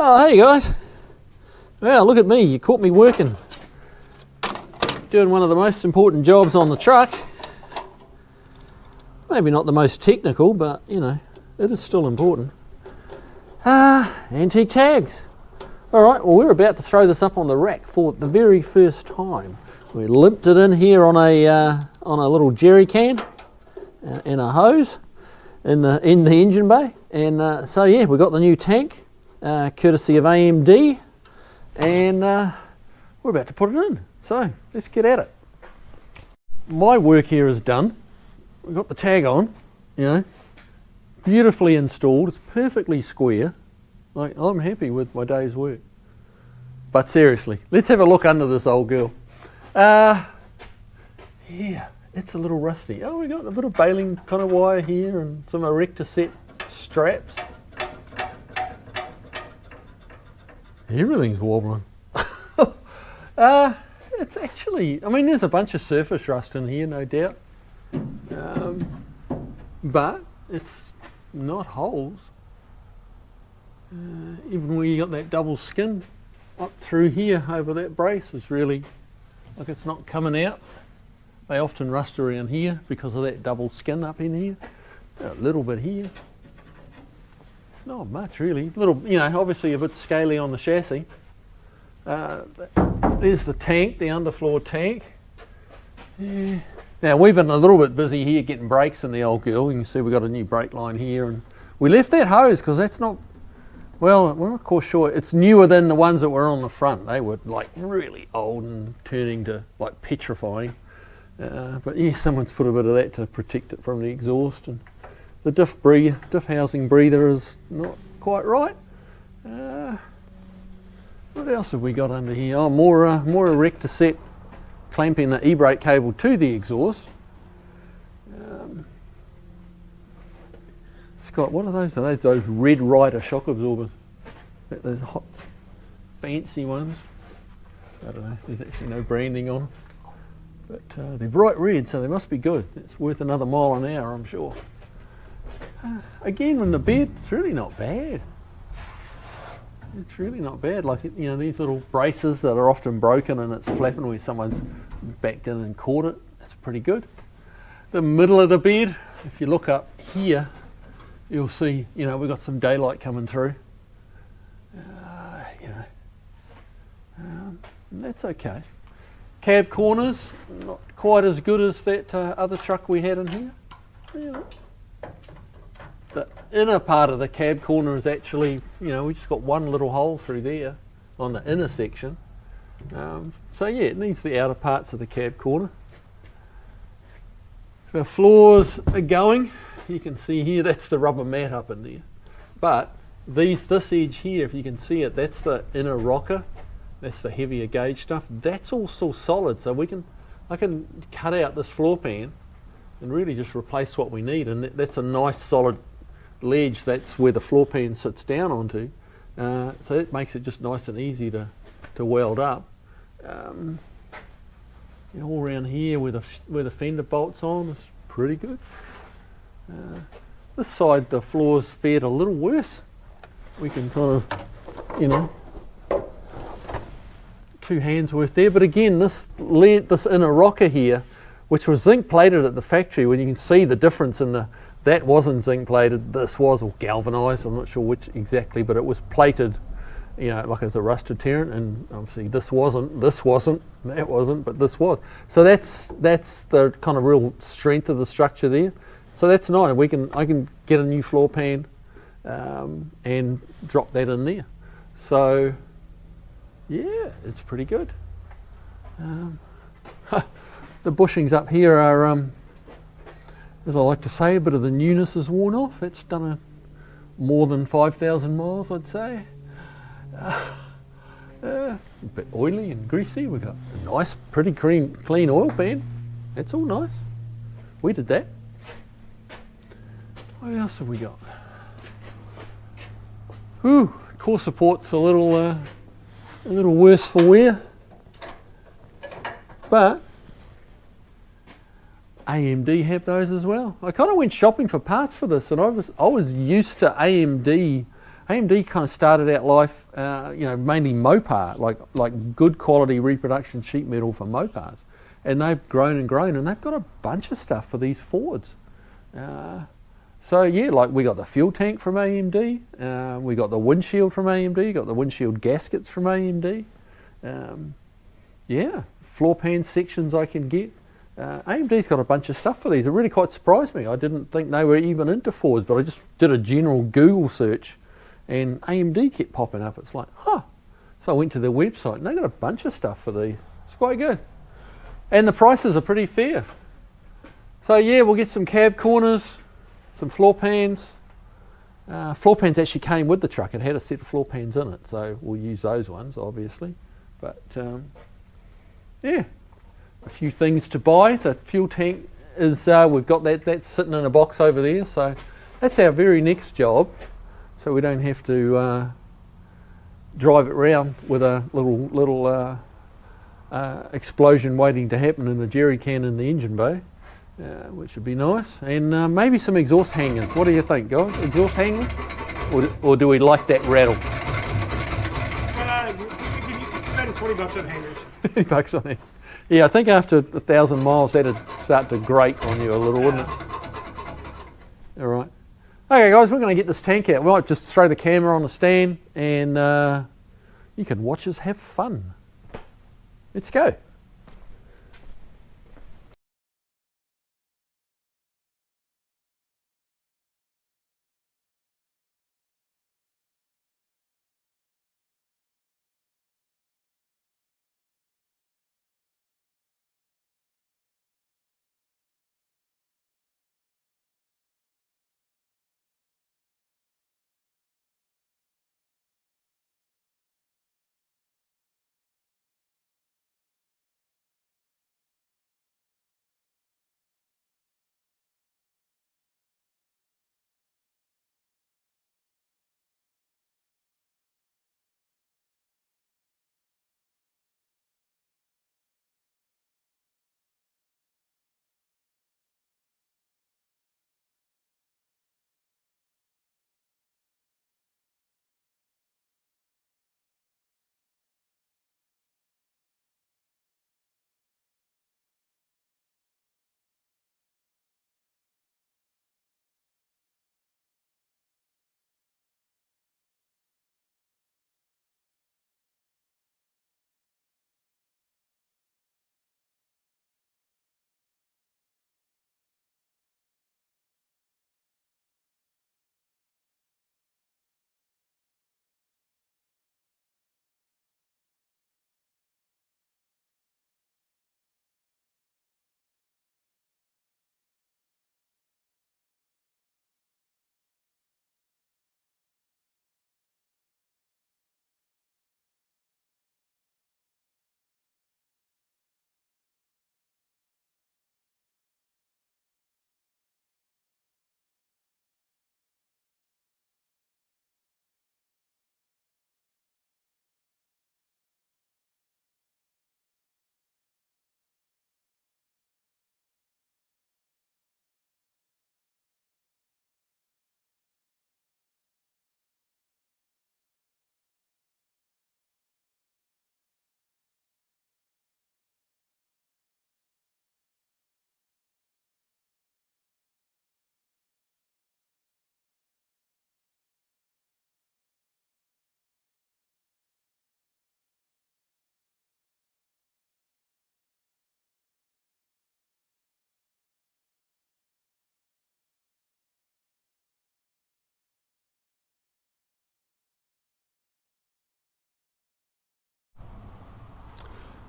Oh, hey guys. Well, look at me, you caught me working. Doing one of the most important jobs on the truck. Maybe not the most technical, but you know, it is still important. Antique tags. Alright, well we're about to throw this up on the rack for the very first time. We limped it in here on a little jerry can and a hose in the engine bay. And so yeah, we got the new tank, courtesy of AMD, and we're about to put it in. So let's get at it. My work here is done. We've got the tag on, you know, beautifully installed. It's perfectly square. Like, I'm happy with my day's work. But seriously, let's have a look under this old girl. Yeah, it's a little rusty. Oh, we got a bit of baling kind of wire here and some erector set straps. Everything's wobbling. It's actually, I mean, there's a bunch of surface rust in here, no doubt. But it's not holes. Even where you got that double skin up through here over that brace is really, like, it's not coming out. They often rust around here because of that double skin up in here. A little bit here. It's not much really. Little, you know, obviously a bit scaly on the chassis. There's the tank, the underfloor tank. Yeah. Now we've been a little bit busy here getting brakes in the old girl. You can see we've got a new brake line here, and we left that hose because that's not, well, we're not quite sure. It's newer than the ones that were on the front. They were like really old and turning to like petrifying. But yeah, someone's put a bit of that to protect it from the exhaust, and the diff housing breather is not quite right. What else have we got under here? Oh, more erector set clamping the e-brake cable to the exhaust. Scott, what are those? Are those Red Ryder shock absorbers? Those hot, fancy ones. I don't know, there's actually no branding on them. But they're bright red, so they must be good. It's worth another mile an hour, I'm sure. Again, in the bed, it's really not bad. It's really not bad. Like, you know, these little braces that are often broken and it's flapping where someone's backed in and caught it. That's pretty good. The middle of the bed, if you look up here, you'll see, you know, we've got some daylight coming through. You know, that's okay. Cab corners, not quite as good as that other truck we had in here. You know, the inner part of the cab corner is actually, you know, we just got one little hole through there on the inner section. So yeah, it needs the outer parts of the cab corner. The floors are going. You can see here, that's the rubber mat up in there. But this edge here, if you can see it, that's the inner rocker. That's the heavier gauge stuff. That's all still solid, so I can cut out this floor pan and really just replace what we need. And that's a nice solid ledge. That's where the floor pan sits down onto. So that makes it just nice and easy to weld up. You know, all around here where the fender bolts on is pretty good. This side the floor's fared a little worse. We can kind of, you know, two hands worth there, but again, this inner rocker here, which was zinc plated at the factory, when you can see the difference in that wasn't zinc plated, this was, or galvanized, I'm not sure which exactly, but it was plated, you know, like as a rust deterrent, and obviously that wasn't, but this was. So that's the kind of real strength of the structure there. So that's nice. I can get a new floor pan and drop that in there. So yeah, it's pretty good. The bushings up here are, as I like to say, a bit of the newness is worn off. It's done more than 5,000 miles, I'd say. A bit oily and greasy. We've got a nice, pretty clean oil pan. That's all nice. We did that. What else have we got? Ooh, core support's a little worse for wear, but AMD have those as well. I kind of went shopping for parts for this, and I was used to AMD AMD kind of started out life, mainly Mopar, like good quality reproduction sheet metal for Mopars, and they've grown and grown, and they've got a bunch of stuff for these Fords. So yeah, like we got the fuel tank from AMD, we got the windshield from AMD, got the windshield gaskets from AMD. Yeah, floor pan sections I can get. AMD's got a bunch of stuff for these. It really quite surprised me. I didn't think they were even into Fords, but I just did a general Google search and AMD kept popping up. It's like, huh. So I went to their website and they got a bunch of stuff for these. It's quite good. And the prices are pretty fair. So yeah, we'll get some cab corners, some floor pans. Floor pans actually came with the truck. It had a set of floor pans in it, so we'll use those ones, obviously. But yeah. A few things to buy. The fuel tank is, we've got that's sitting in a box over there, so that's our very next job, so we don't have to drive it round with a little explosion waiting to happen in the jerry can in the engine bay, which would be nice. And maybe some exhaust hangers. What do you think, guys? Exhaust hangers? Or do we like that rattle? Spend $20 on hangers. $20 on it. Yeah, I think after 1,000 miles that'd start to grate on you a little, wouldn't it? All right. Okay, guys, we're going to get this tank out. We might just throw the camera on the stand and you can watch us have fun. Let's go.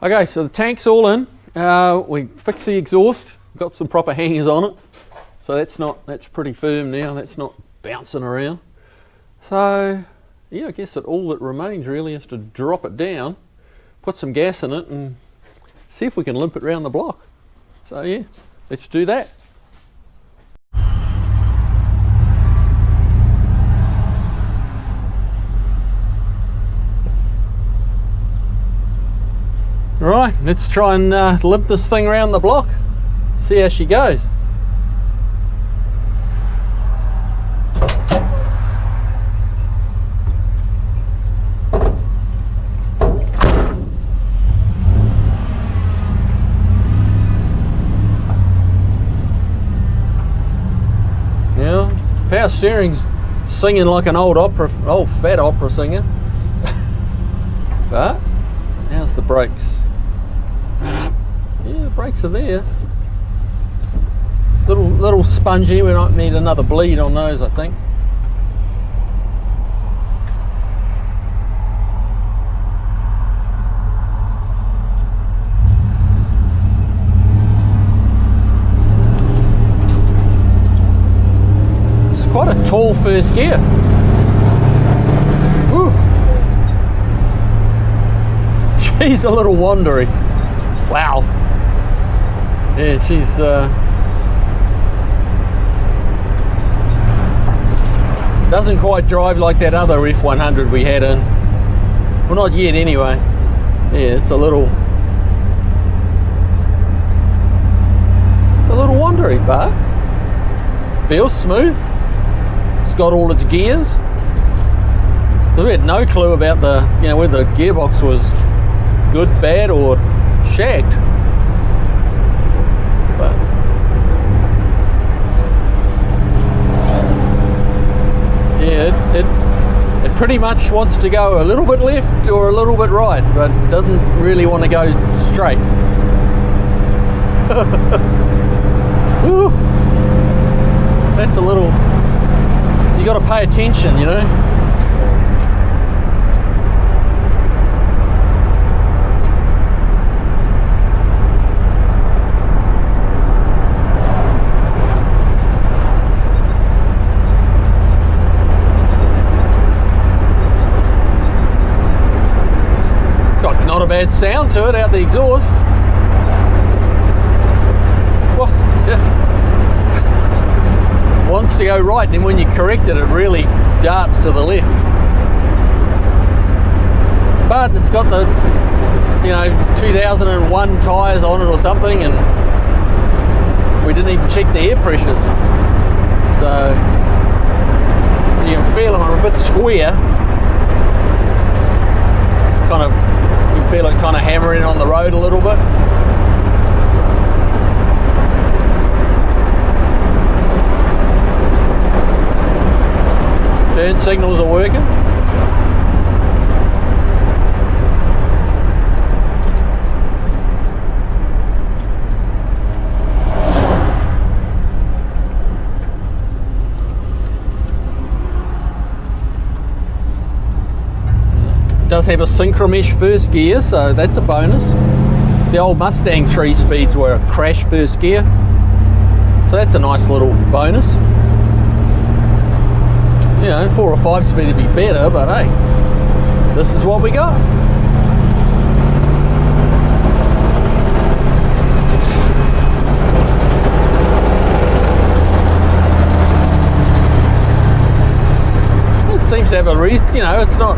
Okay, so the tank's all in. We fixed the exhaust, got some proper hangers on it. So that's pretty firm now, that's not bouncing around. So yeah, I guess that all that remains really is to drop it down, put some gas in it and see if we can limp it around the block. So yeah, let's do that. Right, let's try and limp this thing around the block, see how she goes. power steering's singing like an old fat opera singer. But how's the brakes? Yeah, the brakes are there. Little spongy. We might need another bleed on those, I think. It's quite a tall first gear. Woo. She's a little wandery. Wow. Yeah, she's doesn't quite drive like that other F100 we had in. Well, not yet anyway. Yeah, it's a little wandery, but feels smooth. It's got all its gears. So we had no clue about whether the gearbox was good, bad, or shagged. But yeah, it pretty much wants to go a little bit left or a little bit right, but doesn't really want to go straight. Ooh, that's a little. You got to pay attention, you know. Not a bad sound to it out the exhaust. Well, yeah. Wants to go right, and when you correct it, it really darts to the left. But it's got the 2001 tyres on it or something, and we didn't even check the air pressures. So you can feel them are a bit square. It's kind of, you feel it kind of hammering on the road a little bit. Turn signals are working. It does have a synchromesh first gear, so that's a bonus. The old Mustang 3-speeds were a crash first gear, so that's a nice little bonus. 4 or 5-speed would be better, but hey, this is what we got. It seems to have a reason, it's not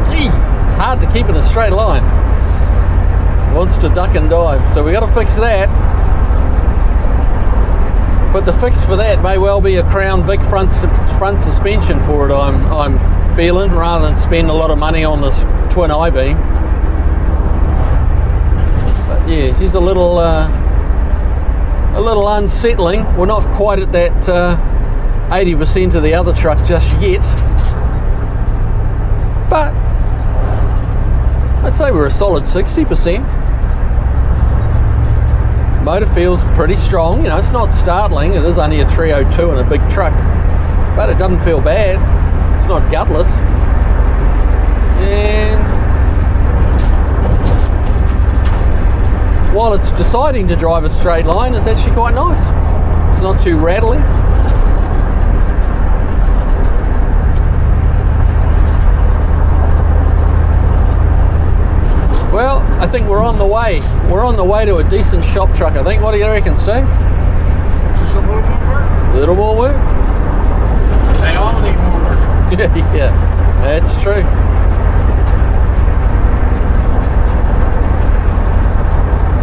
it's hard to keep in a straight line. It wants to duck and dive, so we got to fix that. But the fix for that may well be a Crown Vic front suspension for it. I'm feeling, rather than spend a lot of money on this twin I-beam. But yeah, she's a little unsettling. We're not quite at that 80% of the other truck just yet, but I'd say we're a solid 60%. Motor feels pretty strong, it's not startling. It is only a 302 in a big truck, but it doesn't feel bad. It's not gutless. And while it's deciding to drive a straight line, it's actually quite nice. It's not too rattly. Well, I think we're on the way. We're on the way to a decent shop truck, I think. What do you reckon, Steve? Just a little more work. A little more work? They all need more work. Yeah, that's true.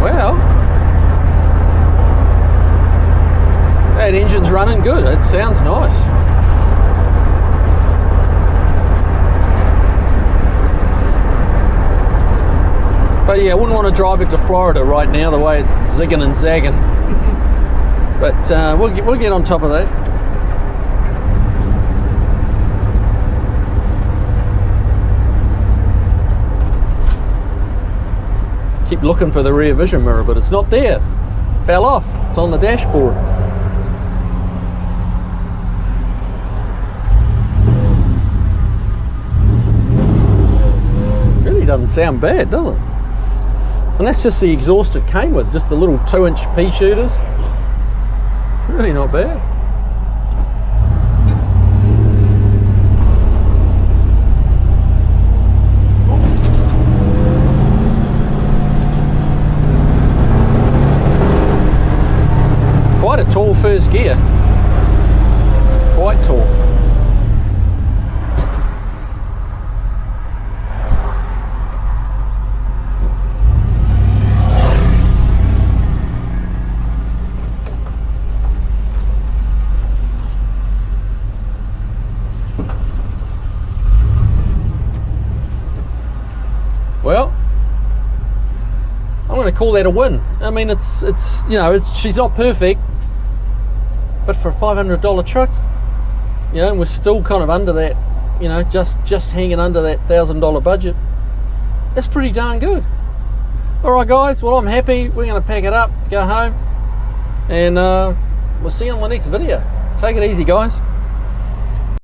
Well, that engine's running good. It sounds nice. But yeah, I wouldn't want to drive it to Florida right now, the way it's zigging and zagging. But we'll get on top of that. keep looking for the rear vision mirror, but it's not there. Fell off. It's on the dashboard. Really doesn't sound bad, does it? And that's just the exhaust it came with, just the little 2-inch pea shooters. It's really not bad. Quite a tall first gear. Quite tall. Well, I'm going to call that a win. I mean, it's you know, she's not perfect, but for a $500 truck, you know, we're still kind of under that, you know, just hanging under that $1,000 budget. That's pretty darn good. All right, guys. Well, I'm happy. We're going to pack it up, go home, and we'll see you on the next video. Take it easy, guys.